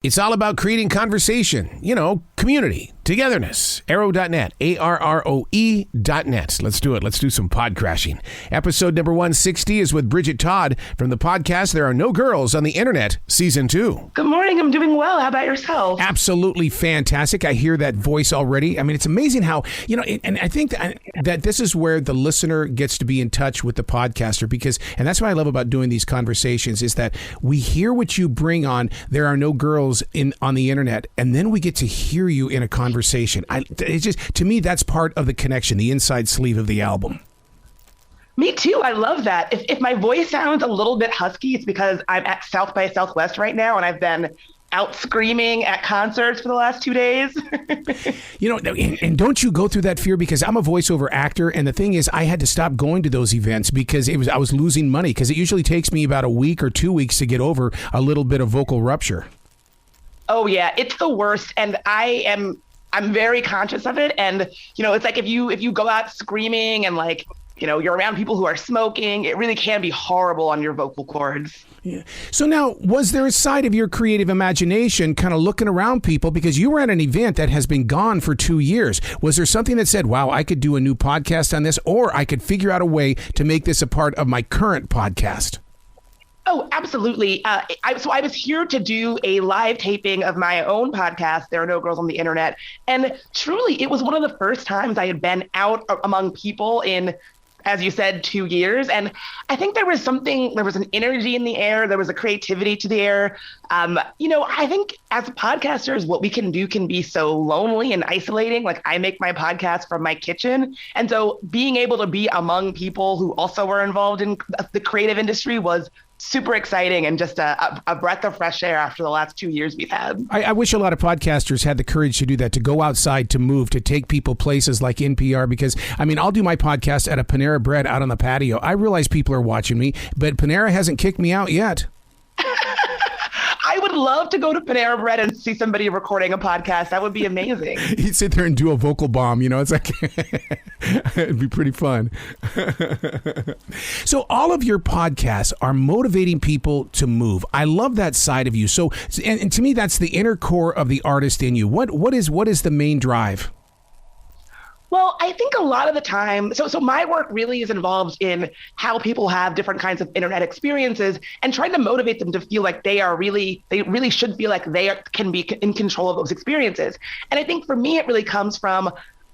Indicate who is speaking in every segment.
Speaker 1: It's all about creating conversation, community, togetherness. Arrow.net, ARROE.net. Let's do it. Let's do some pod crashing. Episode number 160 is with Bridget Todd from the podcast There Are No Girls on the Internet, Season 2.
Speaker 2: Good morning. I'm doing well. How about yourself?
Speaker 1: Absolutely fantastic. I hear that voice already. I mean, it's amazing how, and I think that this is where the listener gets to be in touch with the podcaster and that's what I love about doing these conversations is that we hear what you bring on There Are No Girls on the internet, and then we get to hear you in a conversation. It's just, to me, that's part of the connection, the inside sleeve of the album.
Speaker 2: Me too. I love that. If my voice sounds a little bit husky, it's because I'm at South by Southwest right now, and I've been out screaming at concerts for the last 2 days.
Speaker 1: And don't you go through that fear? Because I'm a voiceover actor, and the thing is, I had to stop going to those events because I was losing money, because it usually takes me about a week or 2 weeks to get over a little bit of vocal rupture.
Speaker 2: Oh yeah, it's the worst, and I'm very conscious of it. And it's like if you go out screaming and you're around people who are smoking, it really can be horrible on your vocal cords.
Speaker 1: Yeah. So now, was there a side of your creative imagination kind of looking around people, because you were at an event that has been gone for 2 years? Was there something that said, wow, I could do a new podcast on this, or I could figure out a way to make this a part of my current podcast?
Speaker 2: Oh, absolutely. So I was here to do a live taping of my own podcast, There Are No Girls on the Internet. And truly, it was one of the first times I had been out among people in, as you said, 2 years. And I think there was an energy in the air. There was a creativity to the air. I think as podcasters, what we can do can be so lonely and isolating. Like, I make my podcast from my kitchen. And so being able to be among people who also were involved in the creative industry was super exciting and just a breath of fresh air after the last 2 years we've had.
Speaker 1: I wish a lot of podcasters had the courage to do that, to go outside, to move, to take people places like NPR, because, I'll do my podcast at a Panera Bread out on the patio. I realize people are watching me, but Panera hasn't kicked me out yet.
Speaker 2: I would love to go to Panera Bread and see somebody recording a podcast. That would be amazing.
Speaker 1: You'd sit there and do a vocal bomb, it's like, it'd be pretty fun. So all of your podcasts are motivating people to move. I love that side of you. So, and to me, that's the inner core of the artist in you. What is the main drive?
Speaker 2: Well, I think a lot of the time, so my work really is involved in how people have different kinds of internet experiences and trying to motivate them to feel like they really should feel like can be in control of those experiences. And I think for me, it really comes from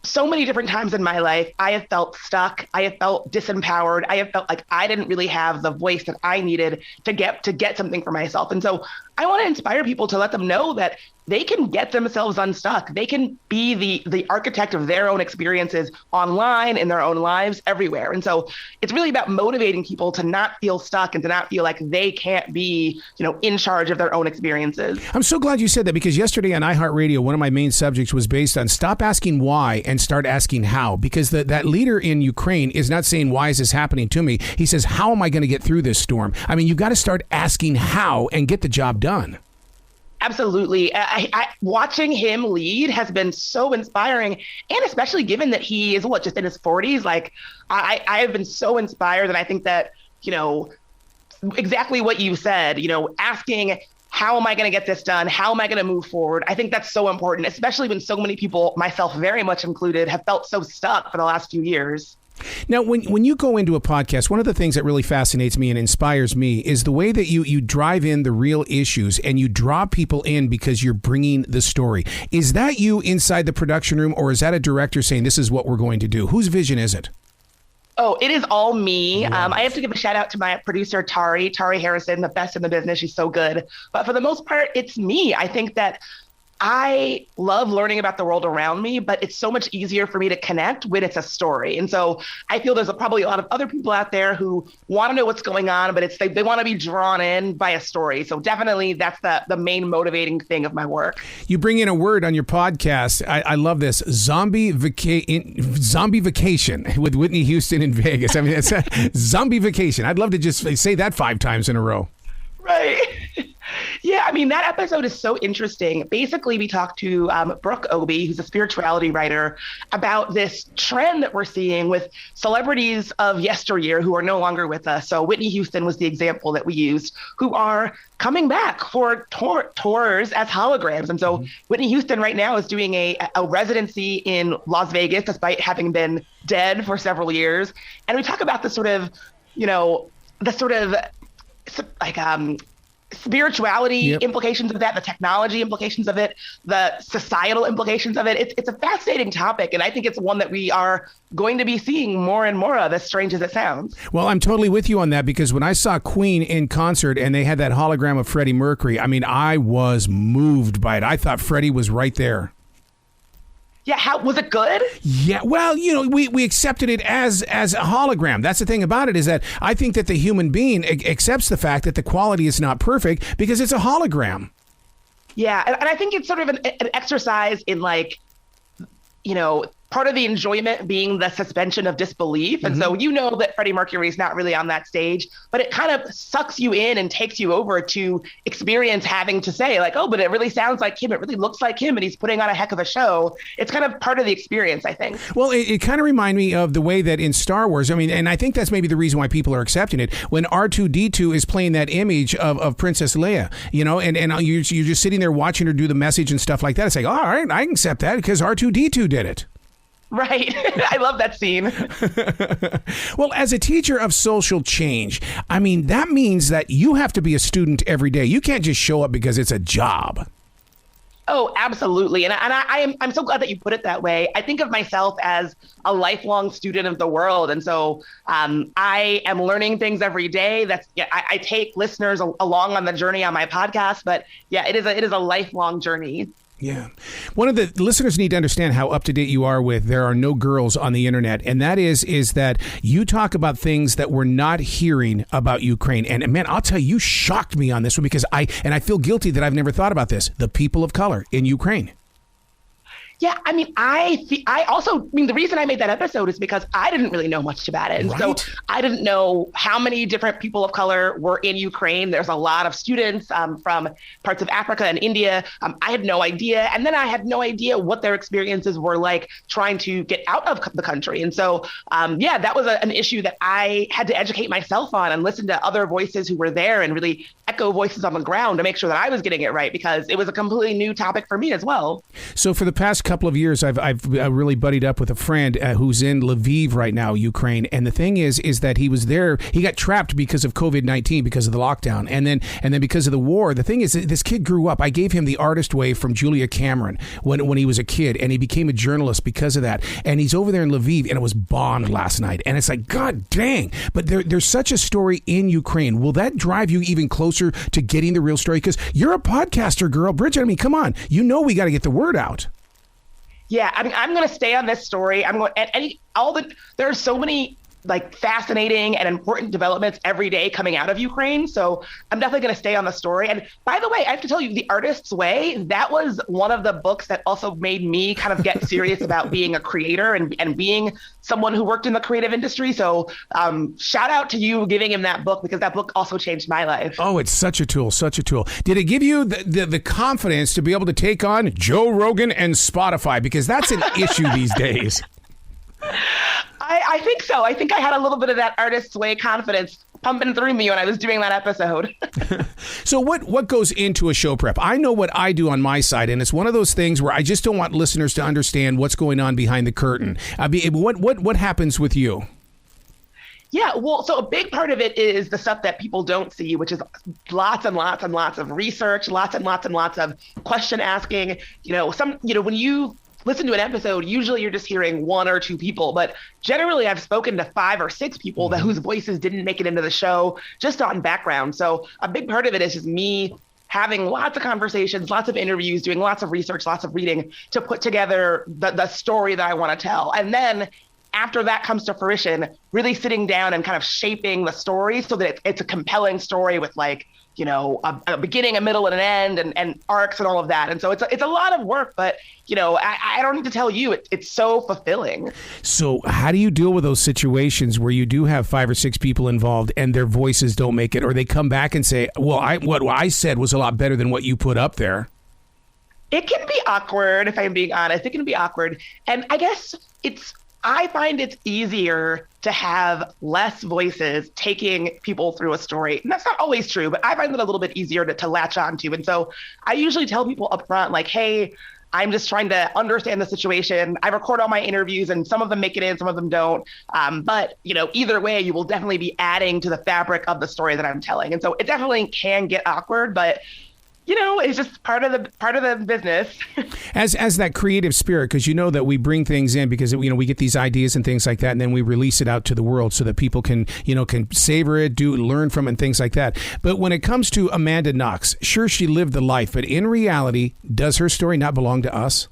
Speaker 2: so many different times in my life. I have felt stuck. I have felt disempowered. I have felt like I didn't really have the voice that I needed to get something for myself. And so I want to inspire people to let them know that they can get themselves unstuck. They can be the architect of their own experiences online, in their own lives, everywhere. And so it's really about motivating people to not feel stuck and to not feel like they can't be, in charge of their own experiences.
Speaker 1: I'm so glad you said that, because yesterday on iHeartRadio, one of my main subjects was based on stop asking why and start asking how, because that leader in Ukraine is not saying, why is this happening to me? He says, how am I going to get through this storm? You've got to start asking how and get the job done.
Speaker 2: Absolutely. Watching him lead has been so inspiring, and especially given that he is just in his 40s. Like, I have been so inspired, and I think that, exactly what you said, asking, how am I going to get this done? How am I going to move forward? I think that's so important, especially when so many people, myself very much included, have felt so stuck for the last few years.
Speaker 1: Now, when you go into a podcast, one of the things that really fascinates me and inspires me is the way that you drive in the real issues and you draw people in because you're bringing the story. Is that you inside the production room, or is that a director saying, this is what we're going to do? Whose vision is it?
Speaker 2: Oh, it is all me. I have to give a shout out to my producer, Tari Harrison, the best in the business. She's so good. But for the most part, it's me. I think that I love learning about the world around me, but it's so much easier for me to connect when it's a story. And so I feel there's probably a lot of other people out there who want to know what's going on, but they want to be drawn in by a story. So definitely that's the main motivating thing of my work.
Speaker 1: You bring in a word on your podcast. I love this. Zombie vacation with Whitney Houston in Vegas. It's a zombie vacation. I'd love to just say that 5 times in a row.
Speaker 2: Right. Yeah, I mean, that episode is so interesting. Basically, we talked to Brooke Obi, who's a spirituality writer, about this trend that we're seeing with celebrities of yesteryear who are no longer with us. So Whitney Houston was the example that we used, who are coming back for tours as holograms. And so Whitney Houston right now is doing a residency in Las Vegas, despite having been dead for several years. And we talk about the sort of, like spirituality implications of that, the technology implications of it, the societal implications of it. It's a fascinating topic. And I think it's one that we are going to be seeing more and more of, as strange as it sounds.
Speaker 1: Well, I'm totally with you on that, because when I saw Queen in concert and they had that hologram of Freddie Mercury, I mean, I was moved by it. I thought Freddie was right there.
Speaker 2: Yeah, how was it good?
Speaker 1: Yeah, well, we accepted it as a hologram. That's the thing about it, is that I think that the human being accepts the fact that the quality is not perfect because it's a hologram.
Speaker 2: Yeah, and I think it's sort of an exercise in, like, part of the enjoyment being the suspension of disbelief. And so that Freddie Mercury is not really on that stage, but it kind of sucks you in and takes you over to experience having to say, like, oh, but it really sounds like him. It really looks like him. And he's putting on a heck of a show. It's kind of part of the experience, I think.
Speaker 1: Well, it kind of reminded me of the way that in Star Wars, I mean, and I think that's maybe the reason why people are accepting it. When R2-D2 is playing that image of Princess Leia, and you're just sitting there watching her do the message and stuff like that. It's like, all right, I can accept that because R2-D2 did it.
Speaker 2: Right. I love that scene.
Speaker 1: Well, as a teacher of social change, I mean, that means that you have to be a student every day. You can't just show up because it's a job.
Speaker 2: Oh, absolutely. And I'm so glad that you put it that way. I think of myself as a lifelong student of the world. And so I am learning things every day. I take listeners along on the journey on my podcast. But yeah, it is a lifelong journey.
Speaker 1: Yeah. One of the listeners need to understand how up to date you are with There Are No Girls on the Internet. And that is that you talk about things that we're not hearing about Ukraine. And man, I'll tell you shocked me on this one, because I feel guilty that I've never thought about this. The people of color in Ukraine.
Speaker 2: Yeah, I mean, the reason I made that episode is because I didn't really know much about it. And so I didn't know how many different people of color were in Ukraine. There's a lot of students from parts of Africa and India. I had no idea. And then I had no idea what their experiences were like trying to get out of the country. And so, that was an issue that I had to educate myself on and listen to other voices who were there and really echo voices on the ground to make sure that I was getting it right, because it was a completely new topic for me as well.
Speaker 1: So for the past couple of years, I've really buddied up with a friend who's in Lviv right now, Ukraine. And the thing is that he was there. He got trapped because of COVID-19, because of the lockdown, and then because of the war. The thing is, this kid grew up. I gave him the artist way from Julia Cameron when he was a kid, and he became a journalist because of that. And he's over there in Lviv, and it was bombed last night. And it's like, God dang! But there's such a story in Ukraine. Will that drive you even closer to getting the real story? Because you're a podcaster, girl, Bridget. I mean, come on. We got to get the word out.
Speaker 2: Yeah, I mean, I'm going to stay on this story. There are so many like fascinating and important developments every day coming out of Ukraine. So I'm definitely going to stay on the story. And by the way, I have to tell you, The Artist's Way, that was one of the books that also made me kind of get serious about being a creator and being someone who worked in the creative industry. So shout out to you giving him that book, because that book also changed my life. Oh,
Speaker 1: it's such a tool, such a tool. Did it give you the confidence to be able to take on Joe Rogan and Spotify? Because that's an issue these days.
Speaker 2: I think so. I think I had a little bit of that Artist's Way confidence pumping through me when I was doing that episode.
Speaker 1: So what goes into a show prep? I know what I do on my side, and it's one of those things where I just don't want listeners to understand what's going on behind the curtain. What happens with you?
Speaker 2: Yeah, well, so a big part of it is the stuff that people don't see, which is lots and lots and lots of research, lots and lots and lots of question asking. When you listen to an episode, usually you're just hearing one or two people, but generally I've spoken to 5 or 6 people whose voices didn't make it into the show, just on background. So a big part of it is just me having lots of conversations, lots of interviews, doing lots of research, lots of reading to put together the story that I want to tell. And then after that comes to fruition, really sitting down and kind of shaping the story so that it's a compelling story with like a beginning, a middle, and an end, and arcs and all of that. And so it's a lot of work, but I don't need to tell you, it's so fulfilling.
Speaker 1: So how do you deal with those situations where you do have 5 or 6 people involved and their voices don't make it, or they come back and say, well, what I said was a lot better than what you put up there?
Speaker 2: It can be awkward, if I'm being honest. It can be awkward. And I guess I find it's easier to have less voices taking people through a story. And that's not always true, but I find it a little bit easier to latch onto. And so I usually tell people up front, like, hey, I'm just trying to understand the situation. I record all my interviews, and some of them make it in, some of them don't. But either way, you will definitely be adding to the fabric of the story that I'm telling. And so it definitely can get awkward, but it's just part of the business.
Speaker 1: As that creative spirit, because that we bring things in because we get these ideas and things like that, and then we release it out to the world so that people can savor it, learn from it, and things like that. But when it comes to Amanda Knox, sure, she lived the life, but in reality, does her story not belong to us?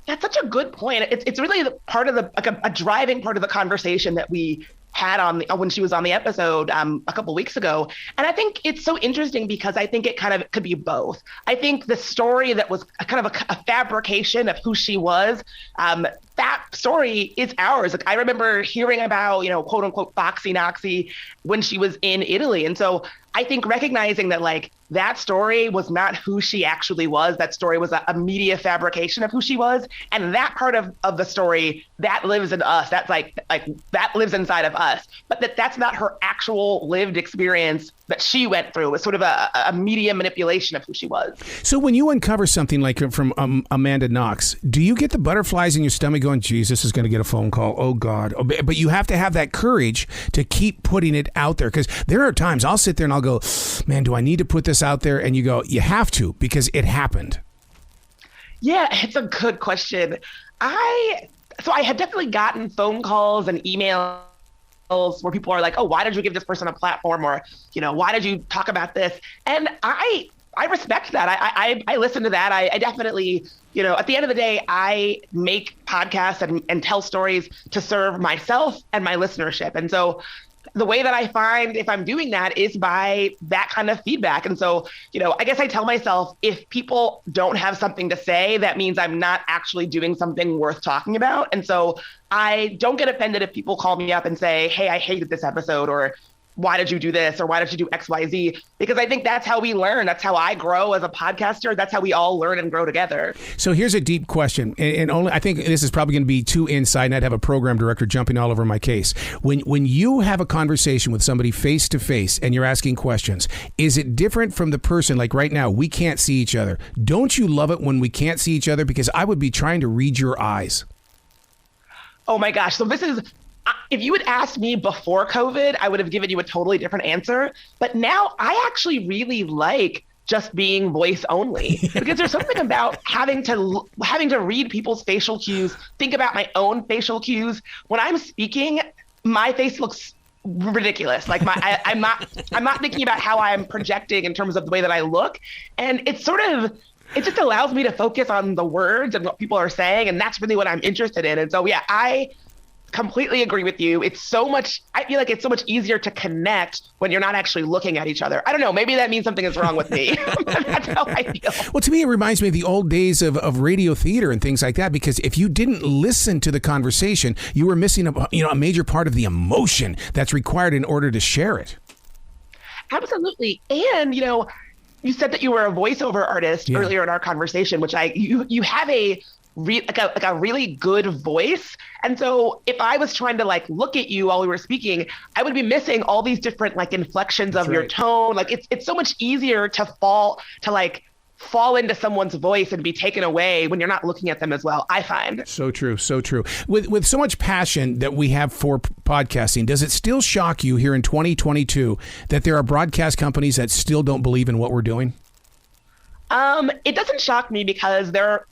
Speaker 2: That's such a good point. It's really part of a driving part of the conversation that we had when she was on the episode a couple of weeks ago. And I think it's so interesting because I think it kind of could be both. I think the story that was kind of a fabrication of who she was, that story is ours. Like, I remember hearing about, quote unquote, Foxy Noxy when she was in Italy. And so I think recognizing that, like, that story was not who she actually was. That story was a media fabrication of who she was. And that part of the story, that lives in us. That's like that lives inside of us. But that's not her actual lived experience that she went through. It was sort of a media manipulation of who she was.
Speaker 1: So when you uncover something like from Amanda Knox, do you get the butterflies in your stomach going, geez, this is going to get a phone call. Oh, God. But you have to have that courage to keep putting it out there. Because there are times I'll sit there and I'll go, man, do I need to put this out there? And you go, you have to, because it happened.
Speaker 2: Yeah, it's a good question. I had definitely gotten phone calls and emails where people are like, oh, why did you give this person a platform? Or, why did you talk about this? And I respect that. I listen to that. I definitely, at the end of the day, I make podcasts and tell stories to serve myself and my listenership. And so the way that I find if I'm doing that is by that kind of feedback. And so, I guess I tell myself, if people don't have something to say, that means I'm not actually doing something worth talking about. And so I don't get offended if people call me up and say, hey, I hated this episode, or why did you do this? Or why did you do X, Y, Z? Because I think that's how we learn. That's how I grow as a podcaster. That's how we all learn and grow together.
Speaker 1: So here's a deep question. And only I think this is probably going to be too inside, and I'd have a program director jumping all over my case. When you have a conversation with somebody face to face and you're asking questions, is it different from the person, like right now, we can't see each other? Don't you love it when we can't see each other? Because I would be trying to read your eyes.
Speaker 2: Oh my gosh. So if you had asked me before COVID, I would have given you a totally different answer. But now I actually really like just being voice only, because there's something about having to read people's facial cues, think about my own facial cues. When I'm speaking, my face looks ridiculous. Like I'm not thinking about how I'm projecting in terms of the way that I look. And it just allows me to focus on the words and what people are saying. And that's really what I'm interested in. And so, yeah, I completely agree with you. I feel like it's so much easier to connect when you're not actually looking at each other. I don't know. Maybe that means something is wrong with me. That's how I feel.
Speaker 1: Well, to me, it reminds me of the old days of radio theater and things like that, because if you didn't listen to the conversation, you were missing a major part of the emotion that's required in order to share it.
Speaker 2: Absolutely. And, you said that you were a voiceover artist earlier in our conversation, which you have a really good voice. And so if I was trying to look at you while we were speaking, I would be missing all these different inflections of your tone. It's so much easier to fall into someone's voice and be taken away when you're not looking at them as well, I find.
Speaker 1: So true. So true. With so much passion that we have for podcasting, does it still shock you here in 2022 that there are broadcast companies that still don't believe in what we're doing?
Speaker 2: It doesn't shock me because they're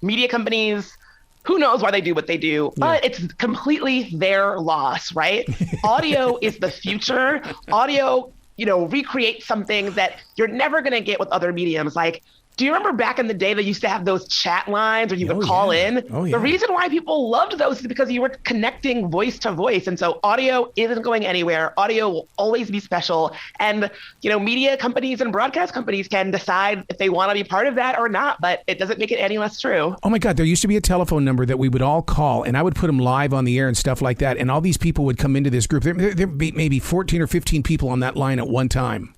Speaker 2: media companies. Who knows why they do what they do, but it's completely their loss, right? Audio is the future. Audio, recreates something that you're never going to get with other mediums. Like Do you remember back in the day they used to have those chat lines where you could call in?
Speaker 1: Oh, yeah.
Speaker 2: The reason why people loved those is because you were connecting voice to voice. And so audio isn't going anywhere. Audio will always be special. And, media companies and broadcast companies can decide if they want to be part of that or not, but it doesn't make it any less true.
Speaker 1: Oh my God, there used to be a telephone number that we would all call, and I would put them live on the air and stuff like that. And all these people would come into this group. There'd be maybe 14 or 15 people on that line at one time.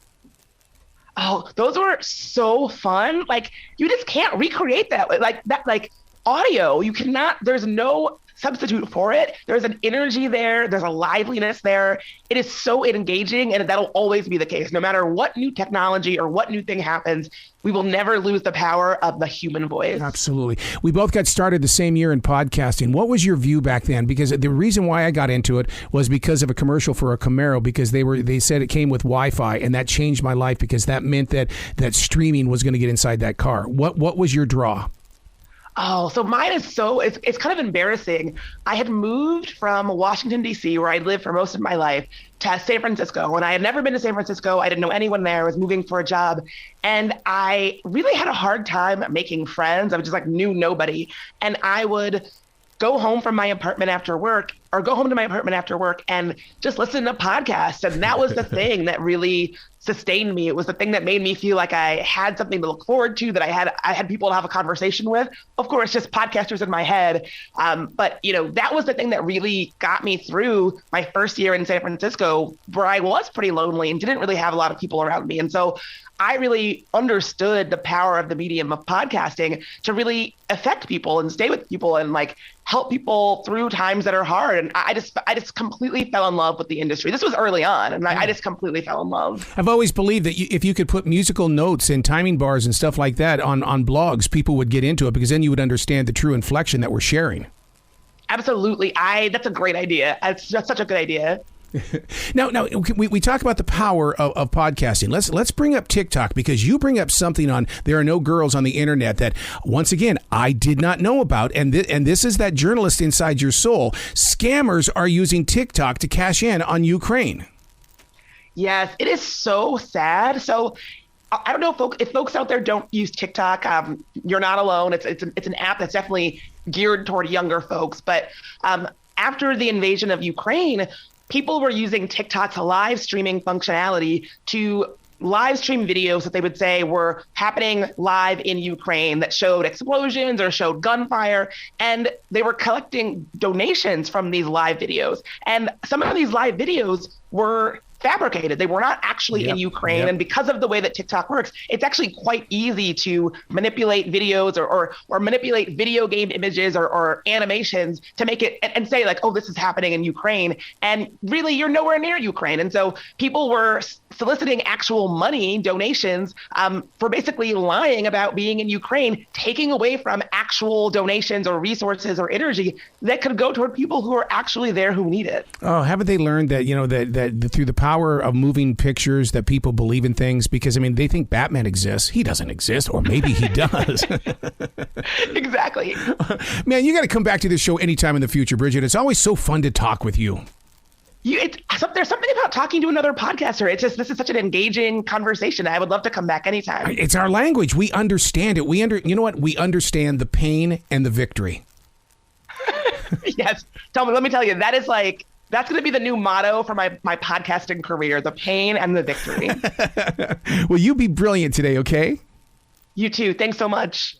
Speaker 2: Oh, those were so fun. Like, you just can't recreate that. Like audio, you cannot, there's no substitute for it. There's an energy there. There's a liveliness there. It is so engaging, and that'll always be the case. No matter what new technology or what new thing happens, we will never lose the power of the human voice.
Speaker 1: Absolutely. We both got started the same year in podcasting. What was your view back then? Because the reason why I got into it was because of a commercial for a Camaro, because they said it came with Wi-Fi, and that changed my life because that meant that streaming was going to get inside that car. What was your draw?
Speaker 2: Oh, so mine is it's kind of embarrassing. I had moved from Washington, D.C., where I'd lived for most of my life, to San Francisco. And I had never been to San Francisco. I didn't know anyone there. I was moving for a job. And I really had a hard time making friends. I was just knew nobody. And I would go home to my apartment after work and just listen to podcasts. And that was the thing that really sustained me. It was the thing that made me feel like I had something to look forward to, that I had people to have a conversation with. Of course, just podcasters in my head. But that was the thing that really got me through my first year in San Francisco, where I was pretty lonely and didn't really have a lot of people around me. And so I really understood the power of the medium of podcasting to really affect people and stay with people and help people through times that are hard. And I just completely fell in love with the industry. This was early on, and I just completely fell in love.
Speaker 1: I've always believed that if you could put musical notes and timing bars and stuff like that on blogs, people would get into it, because then you would understand the true inflection that we're sharing.
Speaker 2: Absolutely. That's a great idea. It's just such a good idea.
Speaker 1: Now, we talk about the power of podcasting. Let's bring up TikTok, because you bring up something on There Are No Girls on the Internet that, once again, I did not know about. And this is that journalist inside your soul. Scammers are using TikTok to cash in on Ukraine.
Speaker 2: Yes, it is so sad. So I don't know if folks out there don't use TikTok. You're not alone. It's an app that's definitely geared toward younger folks. But after the invasion of Ukraine, people were using TikTok's live streaming functionality to live stream videos that they would say were happening live in Ukraine that showed explosions or showed gunfire. And they were collecting donations from these live videos. And some of these live videos were fabricated. They were not actually in Ukraine. Yep. And because of the way that TikTok works, it's actually quite easy to manipulate videos or manipulate video game images or animations to make it and say oh, this is happening in Ukraine. And really, you're nowhere near Ukraine. And so people were soliciting actual money, donations, for basically lying about being in Ukraine, taking away from actual donations or resources or energy that could go toward people who are actually there who need it.
Speaker 1: Oh, haven't they learned that, that through the power of moving pictures that people believe in things? Because, they think Batman exists. He doesn't exist, or maybe he does.
Speaker 2: Exactly.
Speaker 1: Man, you got to come back to this show anytime in the future, Bridget. It's always so fun to talk with you.
Speaker 2: There's something about talking to another podcaster. This is such an engaging conversation. I would love to come back anytime.
Speaker 1: It's our language. We understand it. You know what? We understand the pain and the victory.
Speaker 2: Yes. Let me tell you, that's going to be the new motto for my podcasting career: the pain and the victory.
Speaker 1: Well, you be brilliant today, okay?
Speaker 2: You too. Thanks so much.